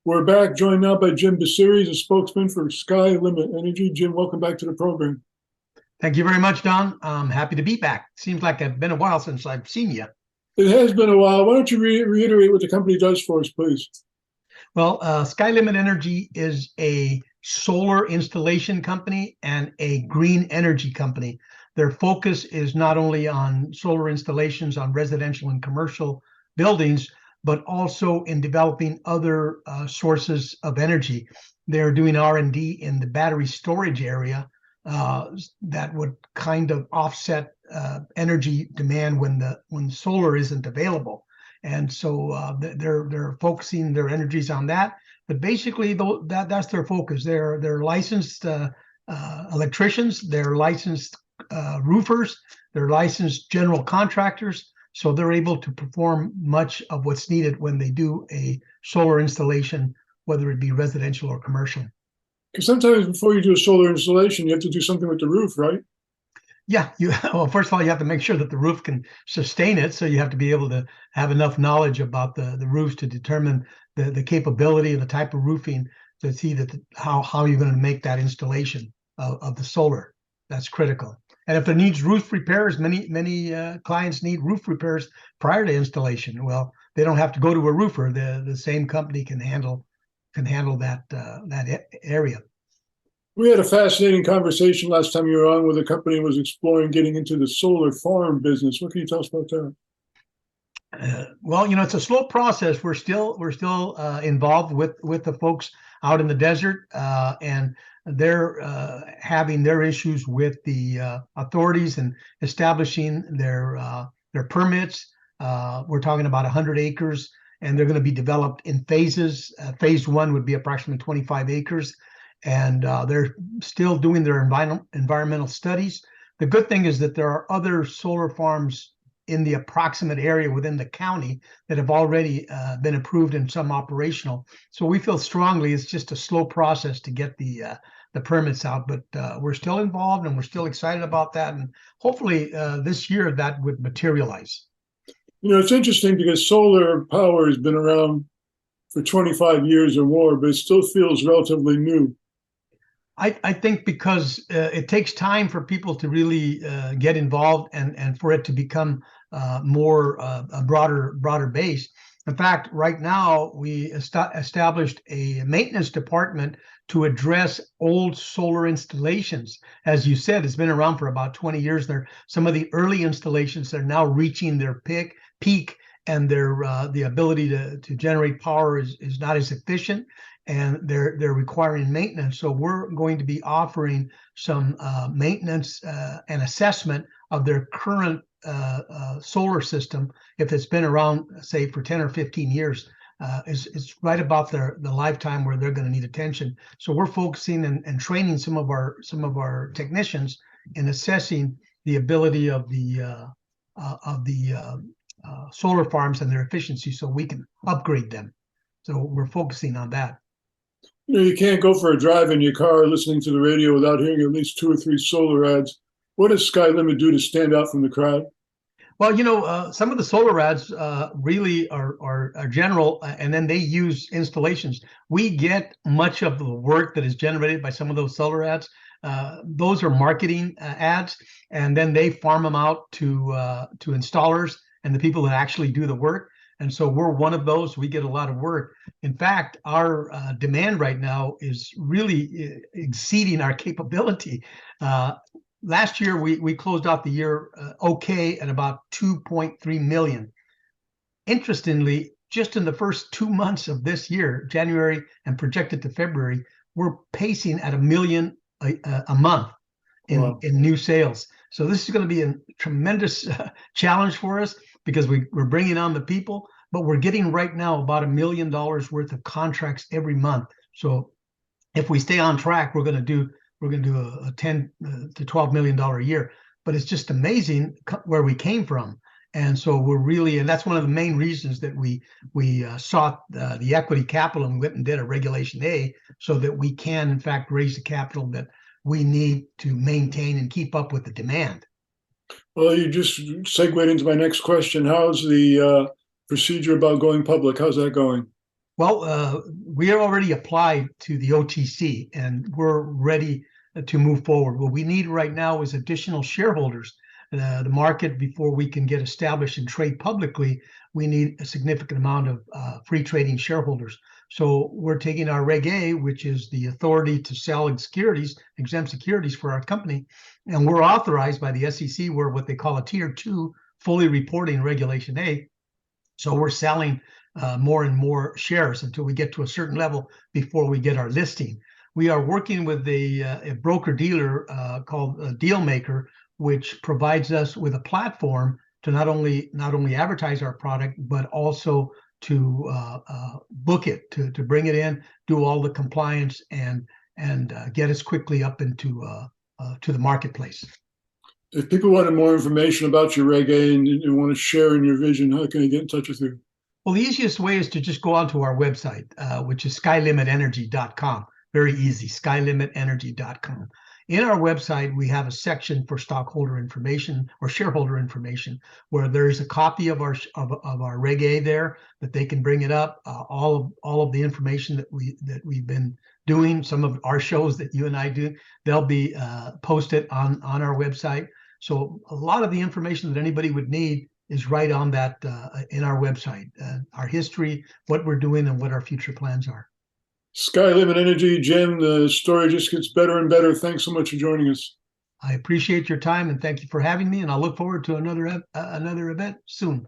We're back, joined now by Jim Baiseri, a spokesman for Sky Limit Energy. Jim, welcome back to the program. Thank you very much, Don. I'm happy to be back. Seems like it's been a while since I've seen you. It has been a while. Why don't you reiterate what the company does for us, please? Well, Sky Limit Energy is a solar installation company and a green energy company. Their focus is not only on solar installations on residential and commercial buildings, but also in developing other sources of energy. They're doing R&D in the battery storage area that would kind of offset energy demand when solar isn't available. And so they're focusing their energies on that. But basically, that's their focus. They're licensed electricians, they're licensed roofers, they're licensed general contractors. So they're able to perform much of what's needed when they do a solar installation, whether it be residential or commercial. Because sometimes before you do a solar installation, you have to do something with the roof, right? Yeah, well, first of all, you have to make sure that the roof can sustain it. So you have to be able to have enough knowledge about the roofs to determine the capability and the type of roofing to see that how you're going to make that installation of the solar. That's critical. And if it needs roof repairs, many clients need roof repairs prior to installation. Well, they don't have to go to a roofer. The same company can handle that area. We had a fascinating conversation last time you were on where the company was exploring getting into the solar farm business. What can you tell us about that? Well, it's a slow process. We're still involved with the folks out in the desert, and they're having their issues with the authorities and establishing their permits. We're talking about 100 acres, and they're going to be developed in phases. Phase one would be approximately 25 acres. And they're still doing their environmental studies. The good thing is that there are other solar farms in the approximate area within the county that have already been approved and some operational. So we feel strongly it's just a slow process to get the permits out, but we're still involved and we're still excited about that. And hopefully this year that would materialize. It's interesting because solar power has been around for 25 years or more, but it still feels relatively new. I think because it takes time for people to really get involved and for it to become more a broader base. In fact, right now we established a maintenance department to address old solar installations. As you said, it's been around for about 20 years. There, some of the early installations are now reaching their peak, and the ability to generate power is not as efficient, and they're requiring maintenance. So we're going to be offering some maintenance and assessment of their current solar system if it's been around, say, for 10 or 15 years. It's right about the lifetime where they're going to need attention. So we're focusing and training some of our technicians in assessing the ability of the solar farms and their efficiency, so we can upgrade them. So we're focusing on that. You can't go for a drive in your car listening to the radio without hearing at least 2 or 3 solar ads. What does Sky Limit do to stand out from the crowd? Well, some of the solar ads really are general, and then they use installations. We get much of the work that is generated by some of those solar ads. Those are marketing ads, and then they farm them out to installers and the people that actually do the work. And so we're one of those. We get a lot of work. In fact, our demand right now is really exceeding our capability. Last year, we closed out the year okay at about 2.3 million. Interestingly, just in the first 2 months of this year, January and projected to February, we're pacing at 1 million a month in new sales. So this is going to be a tremendous challenge for us, because we're bringing on the people, but we're getting right now about $1 million worth of contracts every month. So if we stay on track, we're going to do a 10 to $12 million a year. But it's just amazing where we came from. And so and that's one of the main reasons that we sought the equity capital and went and did a Regulation A, so that we can in fact raise the capital that we need to maintain and keep up with the demand. Well, you just segued into my next question. How's the procedure about going public? How's that going? Well, we are already applied to the OTC and we're ready to move forward. What we need right now is additional shareholders. The market, before we can get established and trade publicly, we need a significant amount of free trading shareholders. So we're taking our Reg A, which is the authority to sell securities, exempt securities for our company, and we're authorized by the SEC. We're what they call a Tier 2 fully reporting Regulation A. So we're selling more and more shares until we get to a certain level before we get our listing. We are working with a broker-dealer called Dealmaker, which provides us with a platform to not only advertise our product, but also to book it, to bring it in, do all the compliance, and get us quickly up into to the marketplace. If people wanted more information about your Reg A and you want to share in your vision, how can they get in touch with you? Well, the easiest way is to just go onto our website, which is skylimithenergy.com. Very easy, skylimithenergy.com. In our website, we have a section for stockholder information or shareholder information, where there is a copy of our Reg A there that they can bring it up. All of the information that we've been doing, some of our shows that you and I do, they'll be posted on our website. So a lot of the information that anybody would need is right on that in our website, our history, what we're doing, and what our future plans are. Sky Limit Energy, Jim, the story just gets better and better. Thanks so much for joining us. I appreciate your time and thank you for having me, and I'll look forward to another event soon.